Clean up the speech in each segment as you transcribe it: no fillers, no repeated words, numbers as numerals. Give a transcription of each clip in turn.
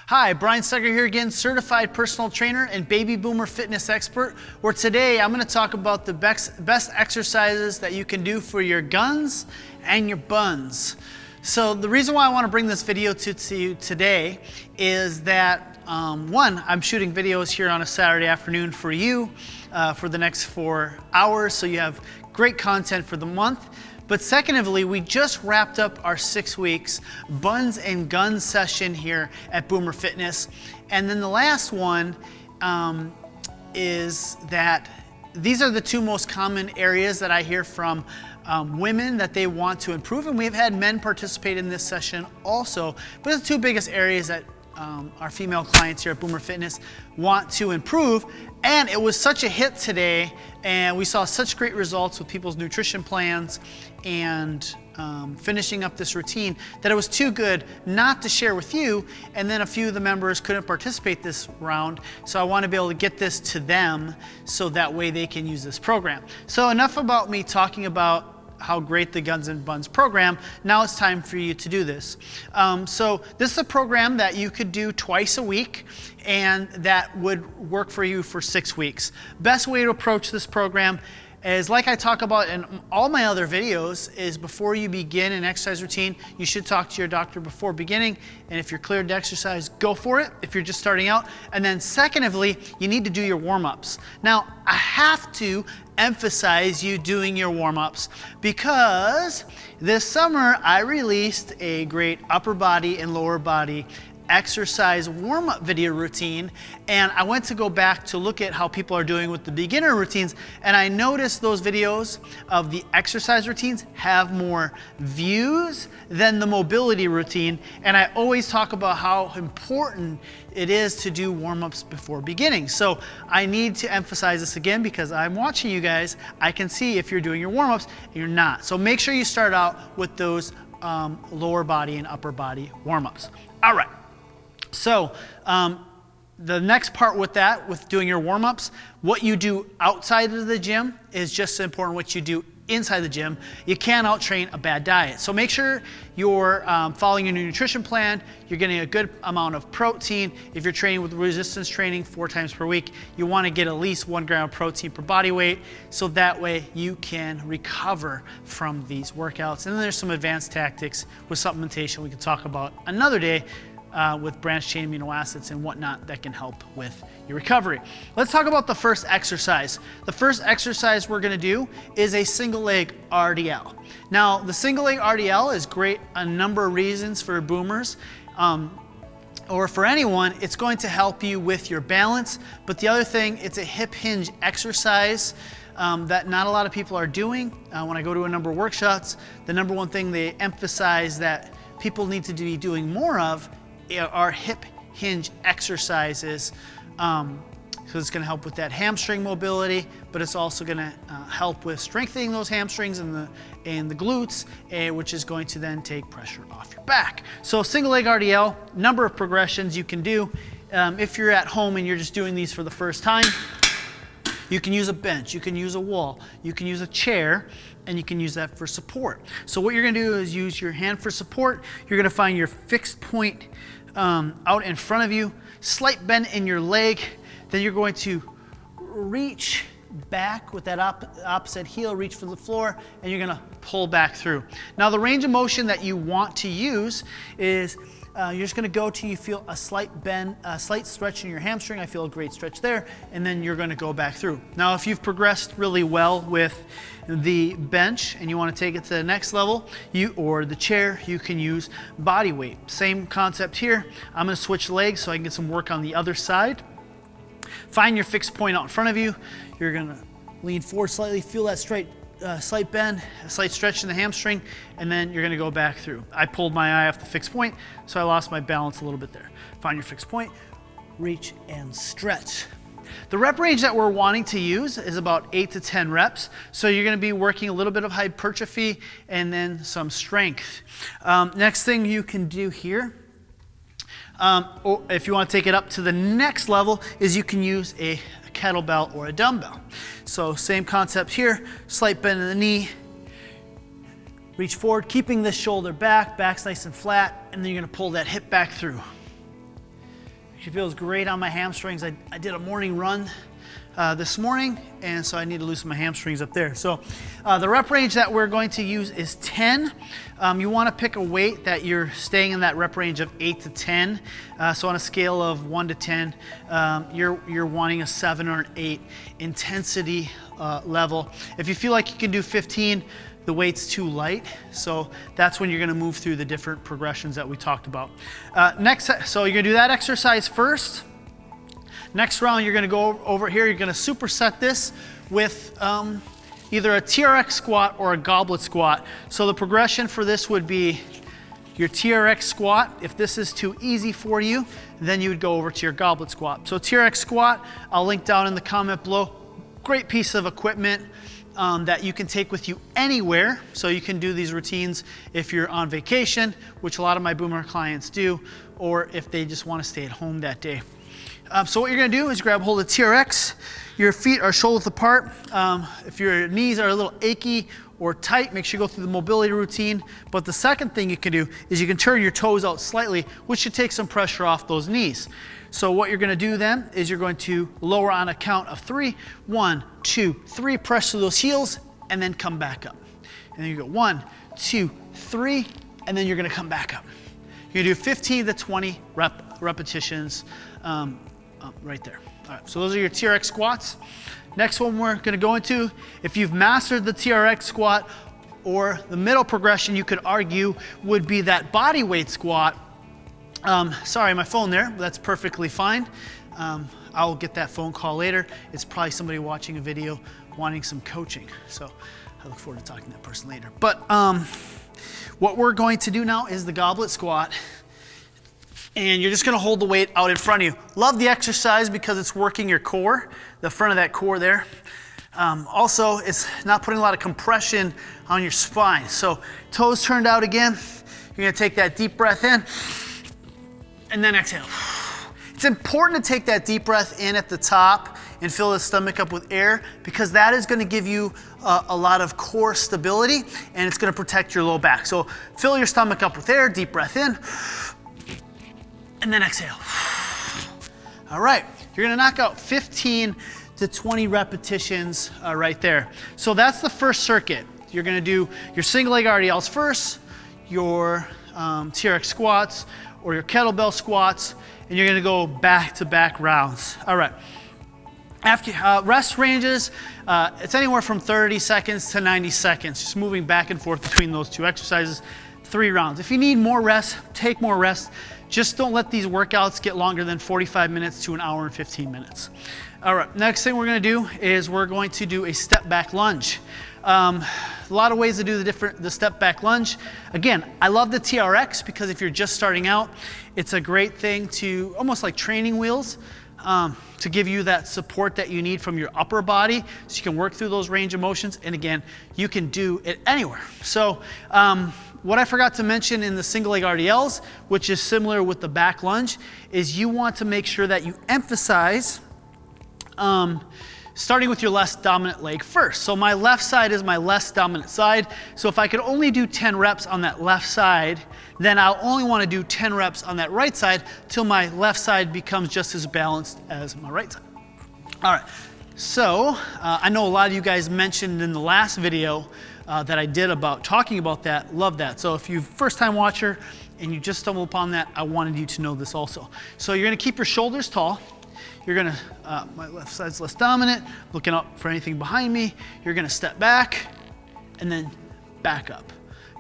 Hi, Brian Stecker here again, certified personal trainer and baby boomer fitness expert, where today I'm going to talk about the best exercises that you can do for your guns and your buns. So the reason why I want to bring this video to you today is that one, I'm shooting videos here on a Saturday afternoon for you for the next 4 hours, so you have great content for the month. But secondly, we just wrapped up our 6 weeks Buns and Guns session here at Boomer Fitness. And then the last one is that these are the two most common areas that I hear from women that they want to improve. And we've had men participate in this session also. But the two biggest areas that our female clients here at Boomer Fitness want to improve. And it was such a hit today, and we saw such great results with people's nutrition plans and finishing up this routine that it was too good not to share with you. And then a few of the members couldn't participate this round, so I want to be able to get this to them so that way they can use this program. So enough about me talking about how great the Guns and Buns program. Now it's time for you to do this. So this is a program that you could do twice a week, and that would work for you for 6 weeks. Best way to approach this program is, like I talk about in all my other videos, is before you begin an exercise routine, you should talk to your doctor before beginning. And if you're cleared to exercise, go for it if you're just starting out. And then secondly, you need to do your warm-ups. Now, I have to emphasize you doing your warm-ups because this summer I released a great upper body and lower body exercise warm-up video routine, and I went to go back to look at how people are doing with the beginner routines, and I noticed those videos of the exercise routines have more views than the mobility routine. And I always talk about how important it is to do warm-ups before beginning. So I need to emphasize this again because I'm watching you guys. I can see if you're doing your warm-ups and you're not. So make sure you start out with those lower body and upper body warm-ups. All right. So the next part with that, with doing your warm-ups, what you do outside of the gym is just as important what you do inside the gym. You can't out-train a bad diet. So make sure you're following your nutrition plan, you're getting a good amount of protein. If you're training with resistance training 4 times per week, you want to get at least 1 gram of protein per body weight, so that way you can recover from these workouts. And then there's some advanced tactics with supplementation we can talk about another day, with branched chain amino acids and whatnot that can help with your recovery. Let's talk about the first exercise. The first exercise we're going to do is a single leg RDL. Now, the single leg RDL is great a number of reasons for boomers, or for anyone. It's going to help you with your balance, but the other thing, it's a hip hinge exercise that not a lot of people are doing. When I go to a number of workshops, the number one thing they emphasize that people need to be doing more of are hip hinge exercises. So it's going to help with that hamstring mobility, but it's also going to help with strengthening those hamstrings and the glutes, which is going to then take pressure off your back. So single leg RDL, number of progressions you can do. If you're at home and you're just doing these for the first time, you can use a bench, you can use a wall, you can use a chair, and you can use that for support. So what you're going to do is use your hand for support. You're going to find your fixed point out in front of you, slight bend in your leg. Then you're going to reach back with that opposite heel, reach for the floor, and you're going to pull back through. Now, the range of motion that you want to use is you're just going to go till you feel a slight bend, a slight stretch in your hamstring. I feel a great stretch there, and then you're going to go back through. Now, if you've progressed really well with the bench and you want to take it to the next level, or the chair, you can use body weight. Same concept here. I'm going to switch legs so I can get some work on the other side. Find your fixed point out in front of you. You're going to lean forward slightly, feel that slight bend, a slight stretch in the hamstring, and then you're going to go back through. I pulled my eye off the fixed point, so I lost my balance a little bit there. Find your fixed point, reach and stretch. The rep range that we're wanting to use is about 8 to 10 reps. So you're going to be working a little bit of hypertrophy and then some strength. Next thing you can do here, or if you want to take it up to the next level, is you can use a kettlebell or a dumbbell. So same concept here, slight bend in the knee, reach forward, keeping the shoulder back, back's nice and flat, and then you're going to pull that hip back through. She feels great on my hamstrings. I did a morning run this morning, and so I need to loosen my hamstrings up there. So the rep range that we're going to use is 10. You want to pick a weight that you're staying in that rep range of 8 to 10. So on a scale of 1 to 10, you're wanting a 7 or an 8 intensity level. If you feel like you can do 15, the weight's too light, so that's when you're gonna move through the different progressions that we talked about. So you're gonna do that exercise first. Next round, you're gonna go over here, you're gonna superset this with either a TRX squat or a goblet squat. So the progression for this would be your TRX squat. If this is too easy for you, then you would go over to your goblet squat. So TRX squat, I'll link down in the comment below. Great piece of equipment that you can take with you anywhere. So you can do these routines if you're on vacation, which a lot of my boomer clients do, or if they just want to stay at home that day. So what you're going to do is grab hold of TRX. Your feet are shoulder width apart. If your knees are a little achy or tight, make sure you go through the mobility routine. But the second thing you can do is you can turn your toes out slightly, which should take some pressure off those knees. So what you're going to do then is you're going to lower on a count of 3. 1, 2, 3, press through those heels, and then come back up. And then you go 1, 2, 3, and then you're going to come back up. You're going to do 15 to 20 repetitions right there. All right, so those are your TRX squats. Next one we're going to go into, if you've mastered the TRX squat, or the middle progression you could argue would be that body weight squat. Sorry, my phone there, but that's perfectly fine. I'll get that phone call later. It's probably somebody watching a video wanting some coaching. So I look forward to talking to that person later. But what we're going to do now is the goblet squat. And you're just gonna hold the weight out in front of you. Love the exercise because it's working your core, the front of that core there. Also, it's not putting a lot of compression on your spine. So toes turned out again. You're gonna take that deep breath in, and then exhale. It's important to take that deep breath in at the top and fill the stomach up with air, because that is going to give you a lot of core stability, and it's going to protect your low back. So fill your stomach up with air, deep breath in, and then exhale. All right, you're going to knock out 15 to 20 repetitions right there. So that's the first circuit. You're going to do your single leg RDLs first, your TRX squats, or your kettlebell squats, and you're gonna go back-to-back rounds. All right. After rest ranges, it's anywhere from 30 seconds to 90 seconds, just moving back and forth between those two exercises, 3 rounds. If you need more rest, take more rest. Just don't let these workouts get longer than 45 minutes to an hour and 15 minutes. All right, next thing we're gonna do is we're going to do a step back lunge. A lot of ways to do the step back lunge. Again, I love the TRX because if you're just starting out, it's a great thing to, almost like training wheels, to give you that support that you need from your upper body so you can work through those range of motions. And again, you can do it anywhere. So what I forgot to mention in the single leg RDLs, which is similar with the back lunge, is you want to make sure that you emphasize starting with your less dominant leg first. So my left side is my less dominant side. So if I could only do 10 reps on that left side, then I'll only want to do 10 reps on that right side till my left side becomes just as balanced as my right side. All right, so I know a lot of you guys mentioned in the last video that I did about talking about that, love that. So if you're first time watcher and you just stumbled upon that, I wanted you to know this also. So you're gonna keep your shoulders tall. You're gonna, my left side's less dominant, looking up for anything behind me. You're gonna step back and then back up.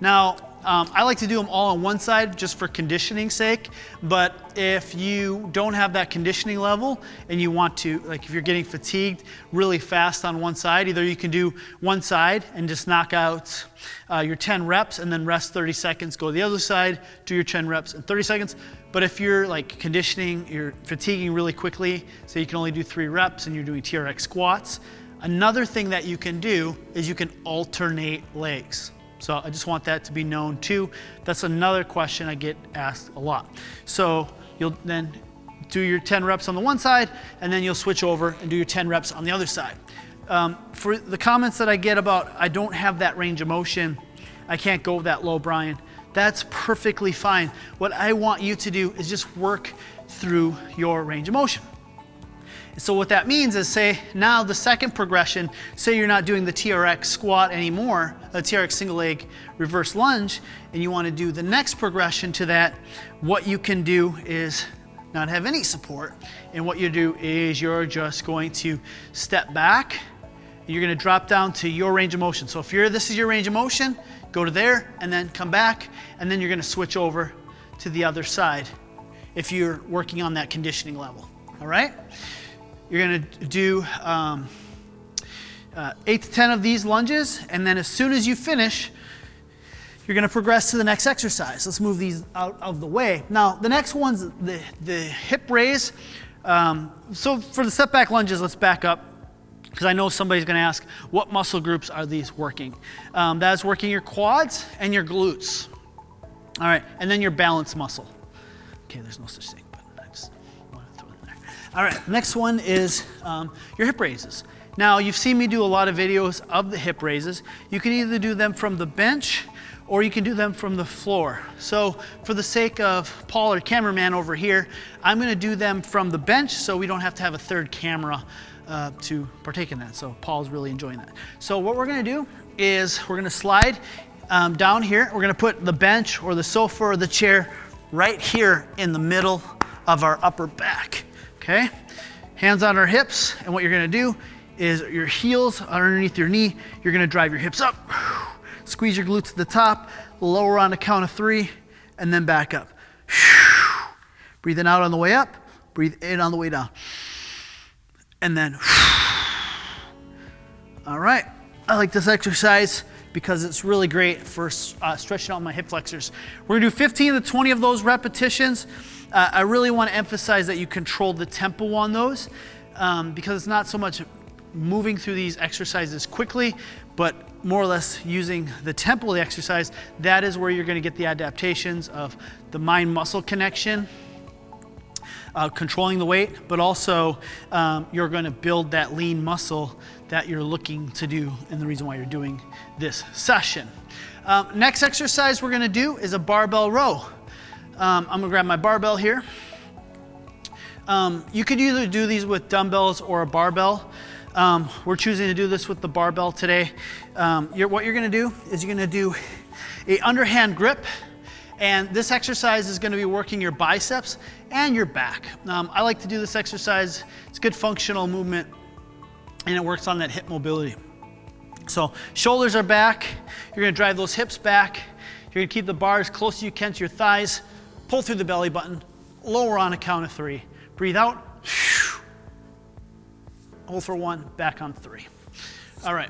Now, I like to do them all on one side just for conditioning sake, but if you don't have that conditioning level and you want to, like if you're getting fatigued really fast on one side, either you can do one side and just knock out your 10 reps and then rest 30 seconds, go to the other side, do your 10 reps in 30 seconds. But if you're like conditioning, you're fatiguing really quickly, so you can only do 3 reps and you're doing TRX squats, another thing that you can do is you can alternate legs. So I just want that to be known too. That's another question I get asked a lot. So you'll then do your 10 reps on the one side, and then you'll switch over and do your 10 reps on the other side. For the comments that I get about, I don't have that range of motion, I can't go that low, Brian, that's perfectly fine. What I want you to do is just work through your range of motion. So what that means is, say now the second progression, say you're not doing the TRX squat anymore, a TRX single leg reverse lunge, and you want to do the next progression to that, what you can do is not have any support. And what you do is you're just going to step back, you're going to drop down to your range of motion. So if this is your range of motion, go to there and then come back, and then you're going to switch over to the other side if you're working on that conditioning level. All right? You're going to do 8 to 10 of these lunges, and then as soon as you finish, you're going to progress to the next exercise. Let's move these out of the way. Now, the next one's the hip raise. So for the step back lunges, let's back up, because I know somebody's going to ask, what muscle groups are these working? That is working your quads and your glutes. All right, and then your balance muscle. Okay, there's no such thing. All right, next one is your hip raises. Now, you've seen me do a lot of videos of the hip raises. You can either do them from the bench or you can do them from the floor. So for the sake of Paul, our cameraman over here, I'm gonna do them from the bench so we don't have to have a third camera to partake in that. So Paul's really enjoying that. So what we're gonna do is we're gonna slide down here. We're gonna put the bench or the sofa or the chair right here in the middle of our upper back. Okay, hands on our hips, and what you're gonna do is your heels are underneath your knee. You're gonna drive your hips up, squeeze your glutes to the top, lower on the count of 3, and then back up. Breathing out on the way up, breathe in on the way down. And then, all right, I like this exercise because it's really great for stretching out my hip flexors. We're gonna do 15 to 20 of those repetitions. I really want to emphasize that you control the tempo on those because it's not so much moving through these exercises quickly, but more or less using the tempo of the exercise. That is where you're going to get the adaptations of the mind-muscle connection, controlling the weight, but also you're going to build that lean muscle that you're looking to do, and the reason why you're doing this session. Next exercise we're going to do is a barbell row. I'm gonna grab my barbell here. You could either do these with dumbbells or a barbell. We're choosing to do this with the barbell today. What you're gonna do is you're gonna do a underhand grip, and this exercise is gonna be working your biceps and your back. I like to do this exercise. It's good functional movement, and it works on that hip mobility. So shoulders are back. You're gonna drive those hips back. You're gonna keep the bar as close as you can to your thighs. Pull through the belly button, lower on a count of 3. Breathe out, hold for 1, back on 3. All right,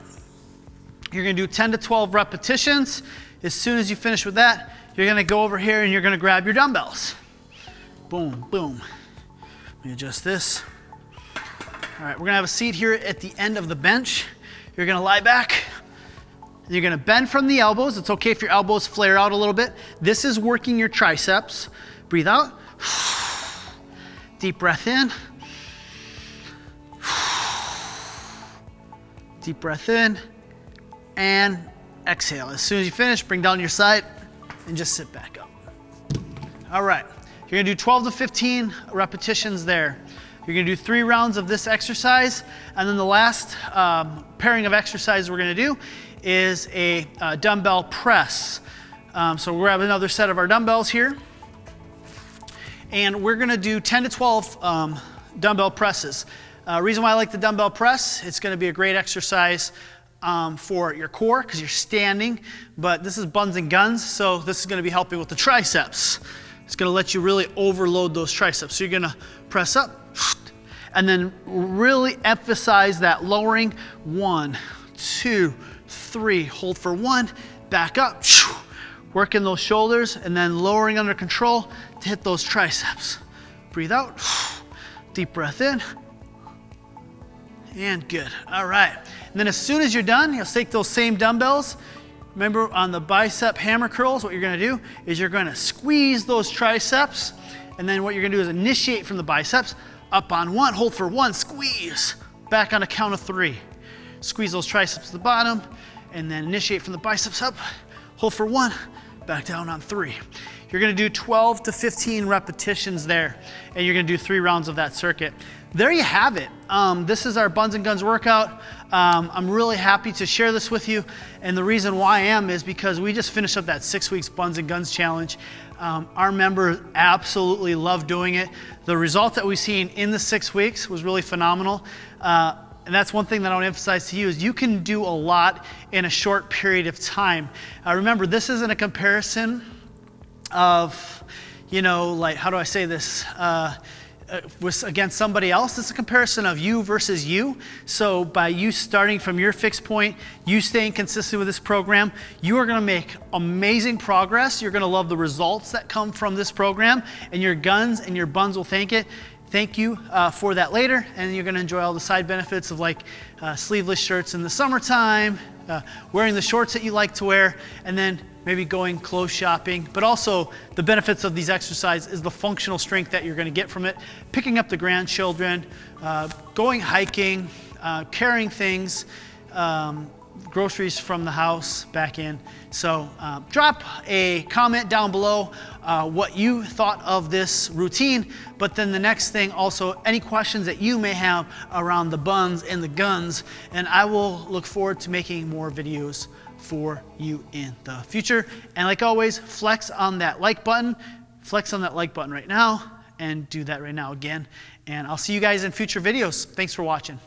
you're gonna do 10 to 12 repetitions. As soon as you finish with that, you're gonna go over here and you're gonna grab your dumbbells. Boom, boom. Let me adjust this. All right, we're gonna have a seat here at the end of the bench. You're gonna lie back. You're gonna bend from the elbows. It's okay if your elbows flare out a little bit. This is working your triceps. Breathe out. Deep breath in. Deep breath in. And exhale. As soon as you finish, bring down your side and just sit back up. All right, you're gonna do 12 to 15 repetitions there. You're gonna do 3 rounds of this exercise, and then the last pairing of exercises we're gonna do is a dumbbell press. So we'll grab another set of our dumbbells here, and we're gonna do 10 to 12 dumbbell presses. Reason why I like the dumbbell press, it's gonna be a great exercise for your core because you're standing, but this is Buns and Guns, so this is gonna be helping with the triceps. It's gonna let you really overload those triceps. So you're gonna press up and then really emphasize that lowering. 1, 2, 3, hold for 1, back up, working those shoulders and then lowering under control to hit those triceps. Breathe out, deep breath in, and good. All right, and then as soon as you're done, you'll take those same dumbbells. Remember on the bicep hammer curls, what you're gonna do is you're gonna squeeze those triceps, and then what you're gonna do is initiate from the biceps, up on 1, hold for 1, squeeze, back on a count of 3. Squeeze those triceps to the bottom, and then initiate from the biceps up, hold for 1, back down on 3. You're gonna do 12 to 15 repetitions there, and you're gonna do 3 rounds of that circuit. There you have it. This is our Buns and Guns workout. I'm really happy to share this with you, and the reason why I am is because we just finished up that 6 weeks Buns and Guns challenge. Our members absolutely love doing it. The result that we've seen in the 6 weeks was really phenomenal. And that's one thing that I want to emphasize to you is you can do a lot in a short period of time. Remember, this isn't a comparison of, you know, like, how do I say this? Against somebody else. It's a comparison of you versus you. So by you starting from your fixed point, you staying consistent with this program, you are going to make amazing progress. You're going to love the results that come from this program, and your guns and your buns will thank you for that later, and you're going to enjoy all the side benefits of like sleeveless shirts in the summertime, wearing the shorts that you like to wear, and then maybe going clothes shopping. But also the benefits of these exercises is the functional strength that you're going to get from it, picking up the grandchildren, going hiking, carrying things, groceries from the house back in. So drop a comment down below what you thought of this routine, but then the next thing also, any questions that you may have around the buns and the guns, and I will look forward to making more videos for you in the future. And like always, flex on that like button right now, and do that right now again. And I'll see you guys in future videos. Thanks for watching.